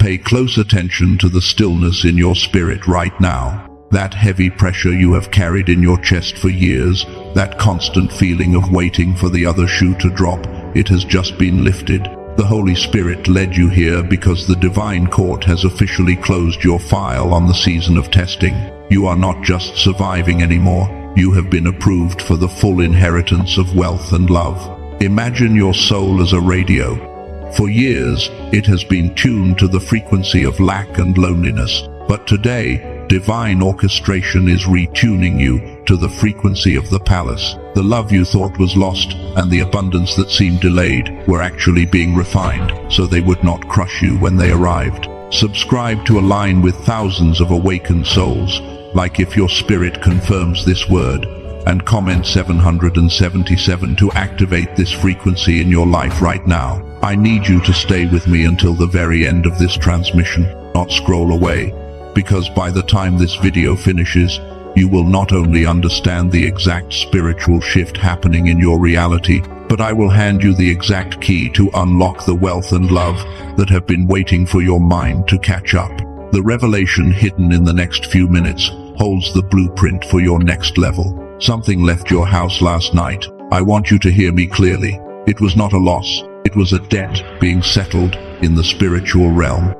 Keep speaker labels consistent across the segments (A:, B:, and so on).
A: Pay close attention to the stillness in your spirit right now. That heavy pressure you have carried in your chest for years, that constant feeling of waiting for the other shoe to drop, it has just been lifted. The Holy Spirit led you here because the divine court has officially closed your file on the season of testing. You are not just surviving anymore. You have been approved for the full inheritance of wealth and love. Imagine your soul as a radio. For years, it has been tuned to the frequency of lack and loneliness. But today, divine orchestration is retuning you to the frequency of the palace. The love you thought was lost and the abundance that seemed delayed were actually being refined, so they would not crush you when they arrived. Subscribe to align with thousands of awakened souls, like if your spirit confirms this word, and comment 777 to activate this frequency in your life right now. I need you to stay with me until the very end of this transmission, not scroll away, because by the time this video finishes, you will not only understand the exact spiritual shift happening in your reality, but I will hand you the exact key to unlock the wealth and love that have been waiting for your mind to catch up. The revelation hidden in the next few minutes holds the blueprint for your next level. Something left your house last night. I want you to hear me clearly. It was not a loss. It was a debt being settled in the spiritual realm.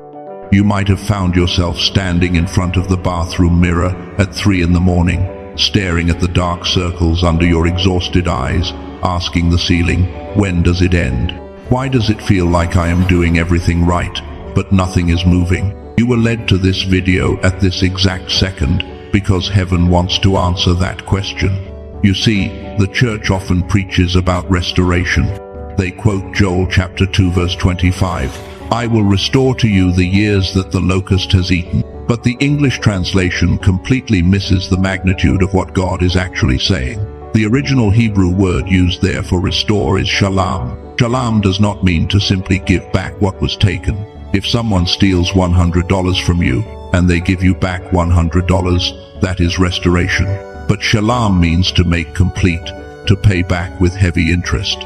A: You might have found yourself standing in front of the bathroom mirror at 3 in the morning, staring at the dark circles under your exhausted eyes, asking the ceiling, when does it end? Why does it feel like I am doing everything right, but nothing is moving? You were led to this video at this exact second because heaven wants to answer that question. You see, the church often preaches about restoration. They quote Joel chapter 2 verse 25. I will restore to you the years that the locust has eaten. But the English translation completely misses the magnitude of what God is actually saying. The original Hebrew word used there for restore is shalom. Shalom does not mean to simply give back what was taken. If someone steals $100 from you and they give you back $100, that is restoration. But shalom means to make complete, to pay back with heavy interest.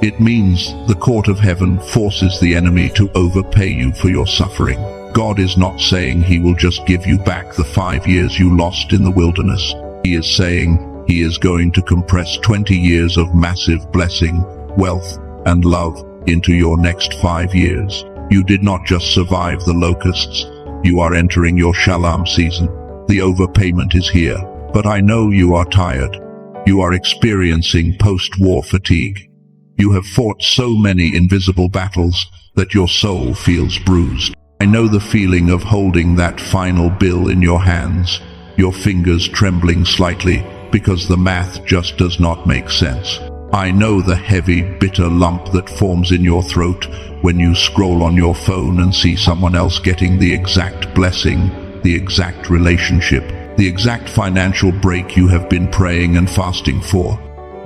A: It means the court of heaven forces the enemy to overpay you for your suffering. God is not saying he will just give you back the 5 years you lost in the wilderness. He is saying he is going to compress 20 years of massive blessing, wealth, and love into your next 5 years. You did not just survive the locusts. You are entering your shalom season. The overpayment is here. But I know you are tired. You are experiencing post-war fatigue. You have fought so many invisible battles that your soul feels bruised. I know the feeling of holding that final bill in your hands, your fingers trembling slightly because the math just does not make sense. I know the heavy, bitter lump that forms in your throat when you scroll on your phone and see someone else getting the exact blessing, the exact relationship, the exact financial break you have been praying and fasting for.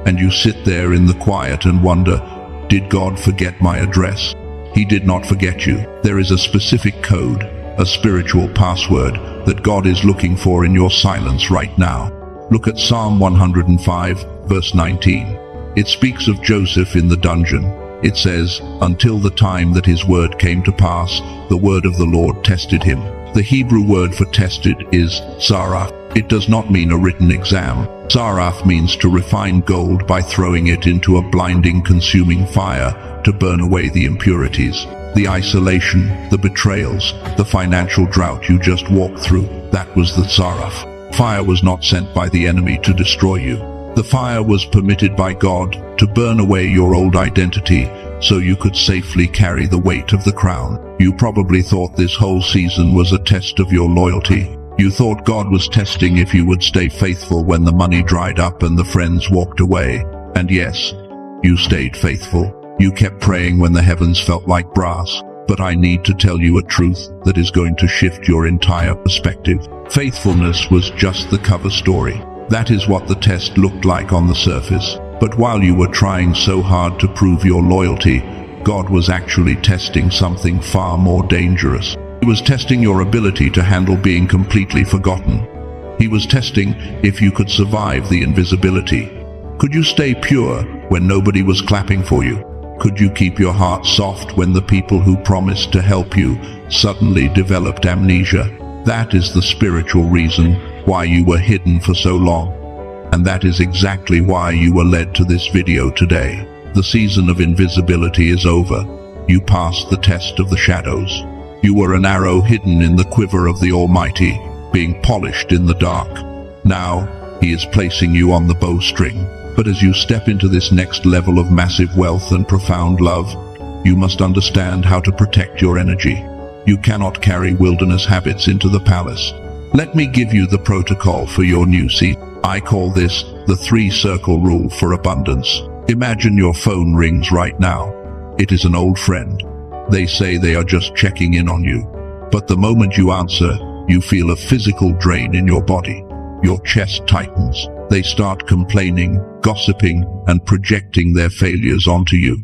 A: And you sit there in the quiet and wonder, did God forget my address? He did not forget you. There is a specific code, a spiritual password that God is looking for in your silence right now. Look at Psalm 105, verse 19. It speaks of Joseph in the dungeon. It says, until the time that his word came to pass, the word of the Lord tested him. The Hebrew word for tested is saraf. It does not mean a written exam. Saraf means to refine gold by throwing it into a blinding, consuming fire to burn away the impurities. The isolation, the betrayals, the financial drought you just walked through, that was the saraf. Fire was not sent by the enemy to destroy you. The fire was permitted by God to burn away your old identity so you could safely carry the weight of the crown. You probably thought this whole season was a test of your loyalty. You thought God was testing if you would stay faithful when the money dried up and the friends walked away. And yes, you stayed faithful. You kept praying when the heavens felt like brass. But I need to tell you a truth that is going to shift your entire perspective. Faithfulness was just the cover story. That is what the test looked like on the surface. But while you were trying so hard to prove your loyalty, God was actually testing something far more dangerous. He was testing your ability to handle being completely forgotten. He was testing if you could survive the invisibility. Could you stay pure when nobody was clapping for you? Could you keep your heart soft when the people who promised to help you suddenly developed amnesia. That is the spiritual reason why you were hidden for so long. And that is exactly why you were led to this video today. The season of invisibility is over. You passed the test of the shadows. You were an arrow hidden in the quiver of the Almighty, being polished in the dark. Now, He is placing you on the bowstring. But as you step into this next level of massive wealth and profound love, you must understand how to protect your energy. You cannot carry wilderness habits into the palace. Let me give you the protocol for your new seat. I call this the 3-circle rule for abundance. Imagine your phone rings right now. It is an old friend. They say they are just checking in on you. But the moment you answer, you feel a physical drain in your body. Your chest tightens. They start complaining, gossiping, and projecting their failures onto you.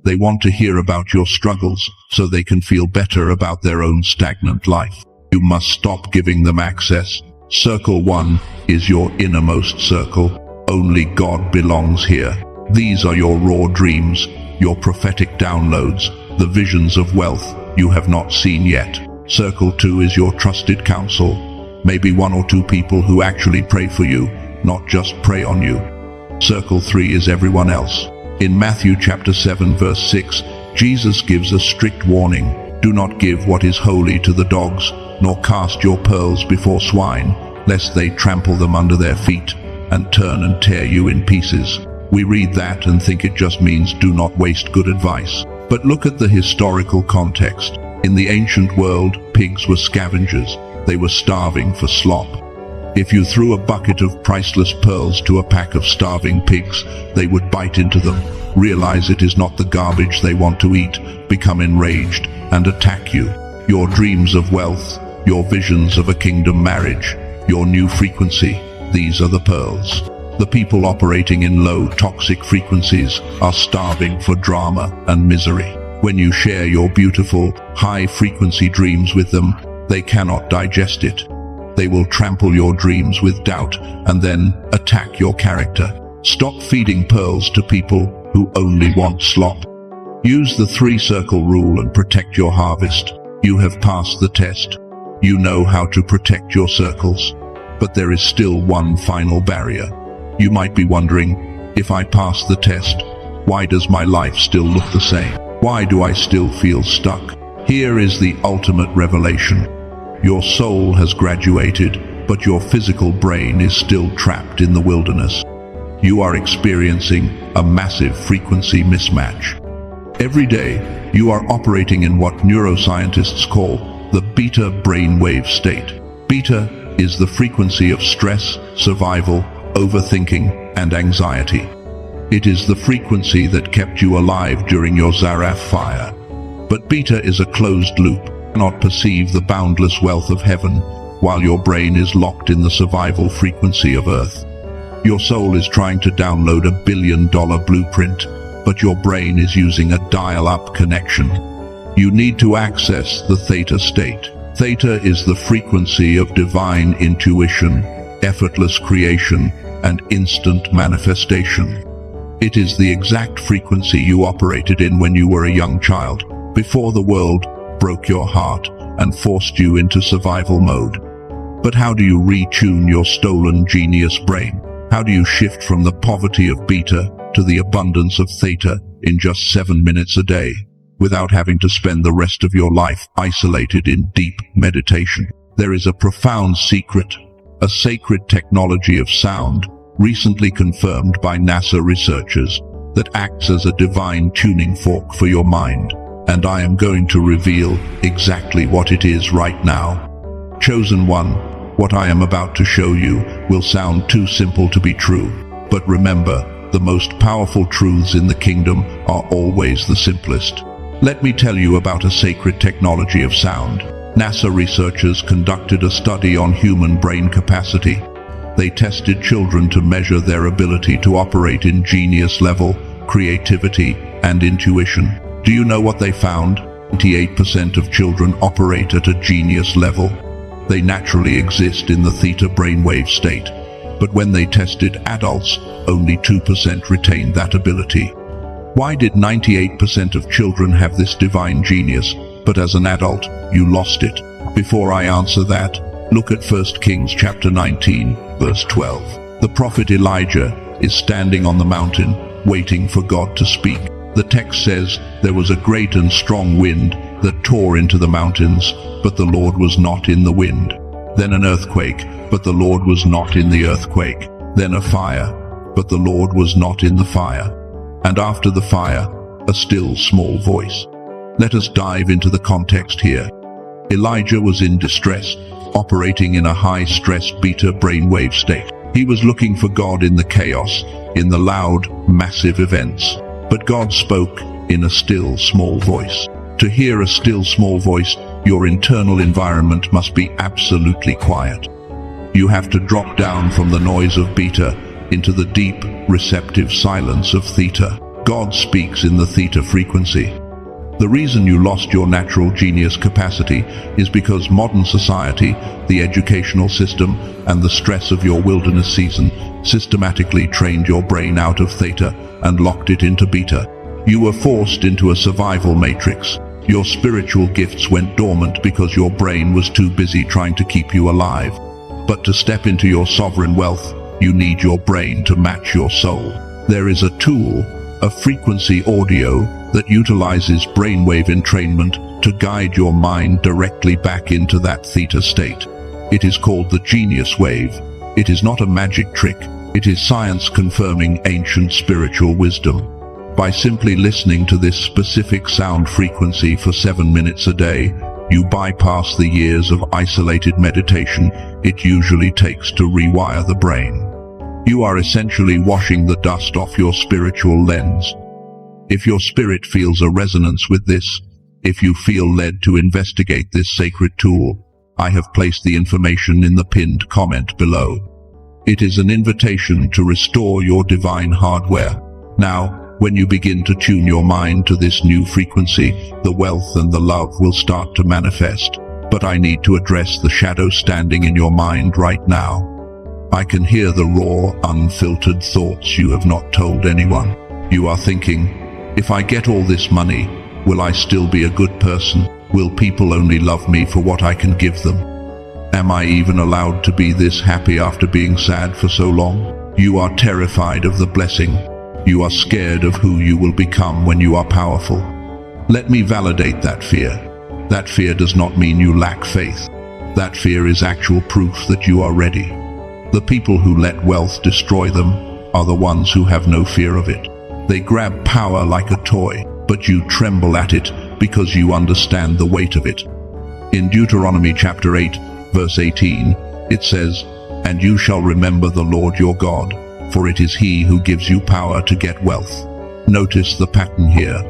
A: They want to hear about your struggles so they can feel better about their own stagnant life. You must stop giving them access. Circle 1 is your innermost circle. Only God belongs here. These are your raw dreams, your prophetic downloads, the visions of wealth you have not seen yet. Circle 2 is your trusted counsel. Maybe 1 or 2 people who actually pray for you, not just prey on you. Circle 3 is everyone else. In Matthew chapter 7 verse 6, Jesus gives a strict warning. Do not give what is holy to the dogs, nor cast your pearls before swine, lest they trample them under their feet and turn and tear you in pieces. We read that and think it just means do not waste good advice. But look at the historical context. In the ancient world, pigs were scavengers. They were starving for slop. If you threw a bucket of priceless pearls to a pack of starving pigs, they would bite into them, realize it is not the garbage they want to eat, become enraged, and attack you. Your dreams of wealth, your visions of a kingdom marriage, your new frequency, these are the pearls. The people operating in low, toxic frequencies are starving for drama and misery. When you share your beautiful, high-frequency dreams with them, they cannot digest it. They will trample your dreams with doubt and then attack your character. Stop feeding pearls to people who only want slop. Use the 3-circle rule and protect your harvest. You have passed the test. You know how to protect your circles. But there is still one final barrier. You might be wondering, if I pass the test, why does my life still look the same? Why do I still feel stuck? Here is the ultimate revelation. Your soul has graduated, but your physical brain is still trapped in the wilderness. You are experiencing a massive frequency mismatch. Every day, you are operating in what neuroscientists call the beta brainwave state. Beta is the frequency of stress, survival, overthinking, and anxiety. It is the frequency that kept you alive during your Zaraf fire. But beta is a closed loop. Cannot perceive the boundless wealth of heaven, while your brain is locked in the survival frequency of earth. Your soul is trying to download $1 billion blueprint, but your brain is using a dial-up connection. You need to access the theta state. Theta is the frequency of divine intuition, effortless creation, and instant manifestation. It is the exact frequency you operated in when you were a young child, before the world broke your heart and forced you into survival mode. But how do you retune your stolen genius brain? How do you shift from the poverty of beta to the abundance of theta in just 7 minutes a day, without having to spend the rest of your life isolated in deep meditation? There is a profound secret, a sacred technology of sound, recently confirmed by NASA researchers, that acts as a divine tuning fork for your mind. And I am going to reveal exactly what it is right now. Chosen one, what I am about to show you will sound too simple to be true. But remember, the most powerful truths in the kingdom are always the simplest. Let me tell you about a sacred technology of sound. NASA researchers conducted a study on human brain capacity. They tested children to measure their ability to operate in genius level, creativity, and intuition. Do you know what they found? 98% of children operate at a genius level. They naturally exist in the theta brainwave state. But when they tested adults, only 2% retained that ability. Why did 98% of children have this divine genius, but as an adult, you lost it. Before I answer that, look at 1 Kings chapter 19, verse 12. The prophet Elijah is standing on the mountain, waiting for God to speak. The text says, there was a great and strong wind that tore into the mountains, but the Lord was not in the wind. Then an earthquake, but the Lord was not in the earthquake. Then a fire, but the Lord was not in the fire. And after the fire, a still small voice. Let us dive into the context here. Elijah was in distress, operating in a high-stress beta brainwave state. He was looking for God in the chaos, in the loud, massive events. But God spoke in a still, small voice. To hear a still, small voice, your internal environment must be absolutely quiet. You have to drop down from the noise of beta into the deep, receptive silence of theta. God speaks in the theta frequency. The reason you lost your natural genius capacity is because modern society, the educational system, and the stress of your wilderness season systematically trained your brain out of theta and locked it into beta. You were forced into a survival matrix. Your spiritual gifts went dormant because your brain was too busy trying to keep you alive. But to step into your sovereign wealth, you need your brain to match your soul. There is a tool, a frequency audio, that utilizes brainwave entrainment to guide your mind directly back into that theta state. It is called the genius wave. It is not a magic trick. It is science confirming ancient spiritual wisdom. By simply listening to this specific sound frequency for 7 minutes a day, you bypass the years of isolated meditation it usually takes to rewire the brain. You are essentially washing the dust off your spiritual lens. If your spirit feels a resonance with this, if you feel led to investigate this sacred tool, I have placed the information in the pinned comment below. It is an invitation to restore your divine hardware. Now, when you begin to tune your mind to this new frequency, the wealth and the love will start to manifest. But I need to address the shadow standing in your mind right now. I can hear the raw, unfiltered thoughts you have not told anyone. You are thinking, if I get all this money, will I still be a good person? Will people only love me for what I can give them? Am I even allowed to be this happy after being sad for so long? You are terrified of the blessing. You are scared of who you will become when you are powerful. Let me validate that fear. That fear does not mean you lack faith. That fear is actual proof that you are ready. The people who let wealth destroy them are the ones who have no fear of it. They grab power like a toy, but you tremble at it because you understand the weight of it. In Deuteronomy chapter 8, verse 18, it says, "And you shall remember the Lord your God, for it is He who gives you power to get wealth." Notice the pattern here.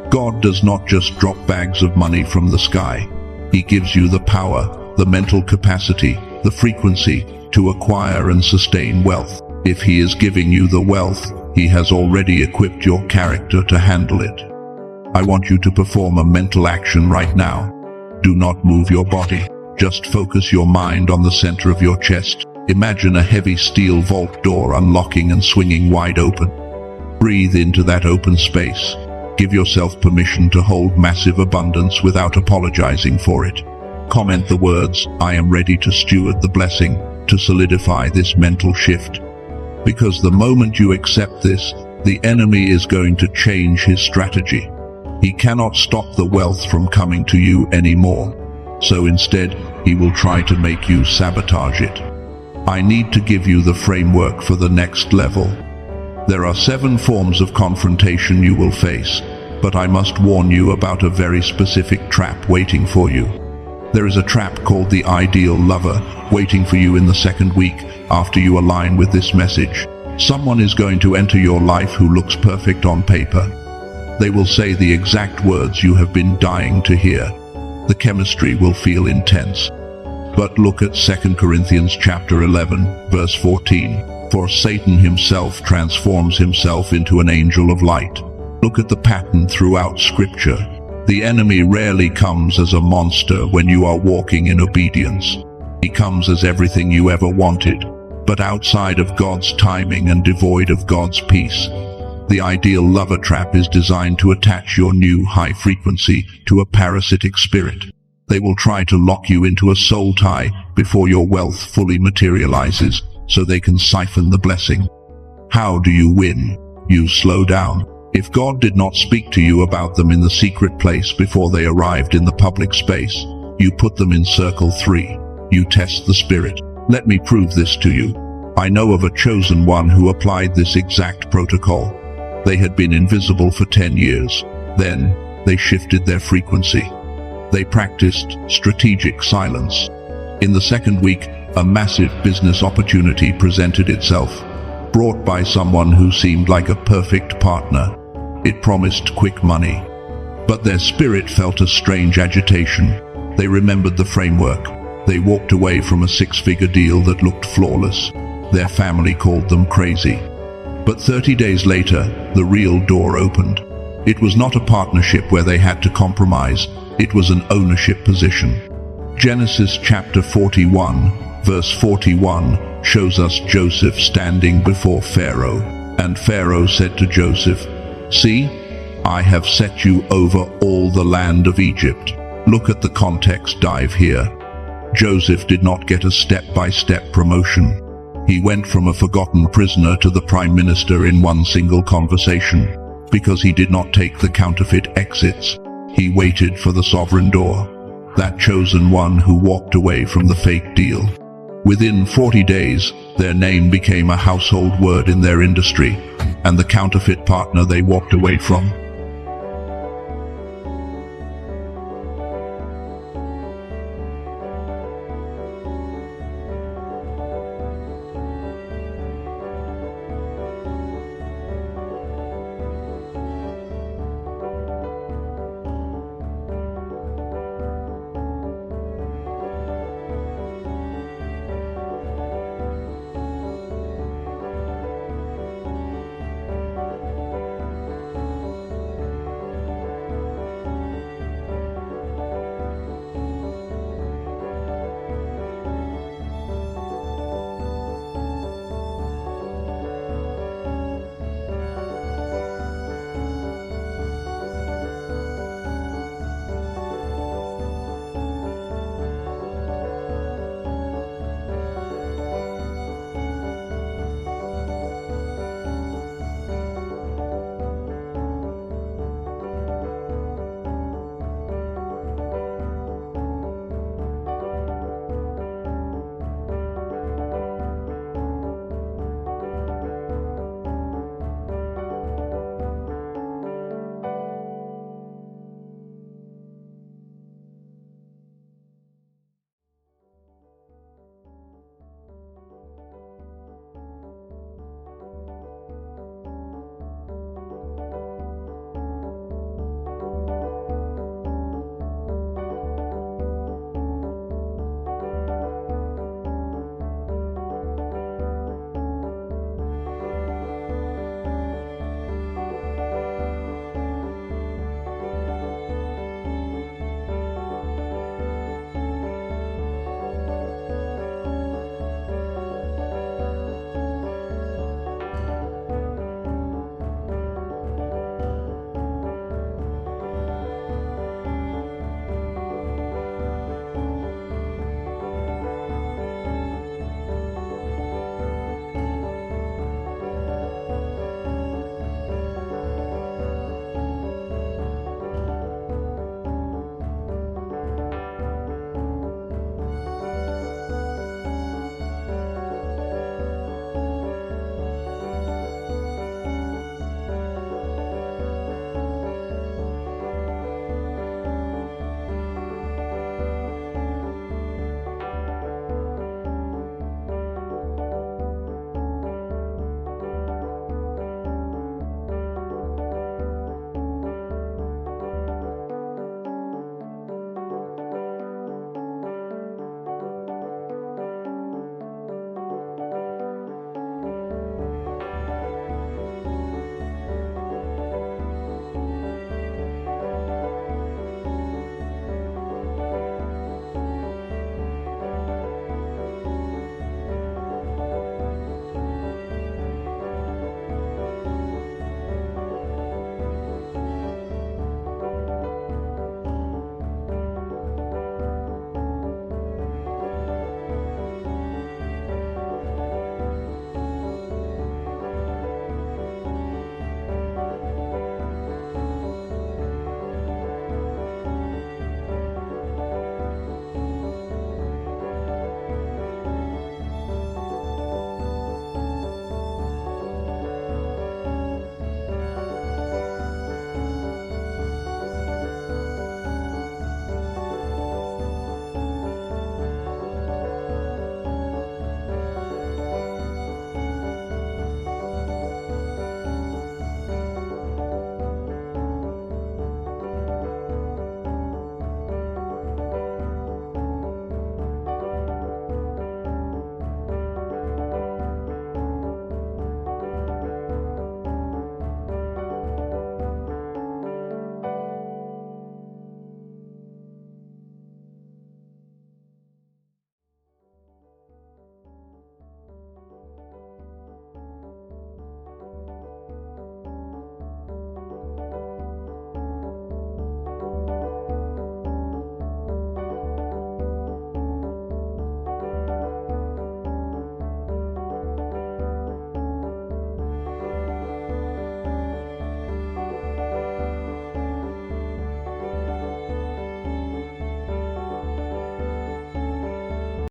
A: God does not just drop bags of money from the sky. He gives you the power, the mental capacity, the frequency to acquire and sustain wealth. If He is giving you the wealth, He has already equipped your character to handle it. I want you to perform a mental action right now. Do not move your body. Just focus your mind on the center of your chest. Imagine a heavy steel vault door unlocking and swinging wide open. Breathe into that open space. Give yourself permission to hold massive abundance without apologizing for it. Comment the words, "I am ready to steward the blessing," to solidify this mental shift. Because the moment you accept this, the enemy is going to change his strategy. He cannot stop the wealth from coming to you anymore. So instead, he will try to make you sabotage it. I need to give you the framework for the next level. There are 7 forms of confrontation you will face, but I must warn you about a very specific trap waiting for you. There is a trap called the ideal lover waiting for you in the 2nd week after you align with this message. Someone is going to enter your life who looks perfect on paper. They will say the exact words you have been dying to hear. The chemistry will feel intense. But look at 2 Corinthians chapter 11, verse 14. For Satan himself transforms himself into an angel of light. Look at the pattern throughout Scripture. The enemy rarely comes as a monster when you are walking in obedience. He comes as everything you ever wanted, but outside of God's timing and devoid of God's peace. The ideal lover trap is designed to attach your new high frequency to a parasitic spirit. They will try to lock you into a soul tie before your wealth fully materializes, so they can siphon the blessing. How do you win? You slow down. If God did not speak to you about them in the secret place before they arrived in the public space, you put them in circle 3. You test the spirit. Let me prove this to you. I know of a chosen one who applied this exact protocol. They had been invisible for 10 years. Then, they shifted their frequency. They practiced strategic silence. In the second week, a massive business opportunity presented itself, brought by someone who seemed like a perfect partner. It promised quick money. But their spirit felt a strange agitation. They remembered the framework. They walked away from a 6-figure deal that looked flawless. Their family called them crazy. But 30 days later, the real door opened. It was not a partnership where they had to compromise. It was an ownership position. Genesis chapter 41, verse 41, shows us Joseph standing before Pharaoh. And Pharaoh said to Joseph, "See, I have set you over all the land of Egypt." Look at the context dive here. Joseph did not get a step-by-step promotion. He went from a forgotten prisoner to the prime minister in one single conversation, because he did not take the counterfeit exits. He waited for the sovereign door, that chosen one who walked away from the fake deal. Within 40 days, their name became a household word in their industry, and the counterfeit partner they walked away from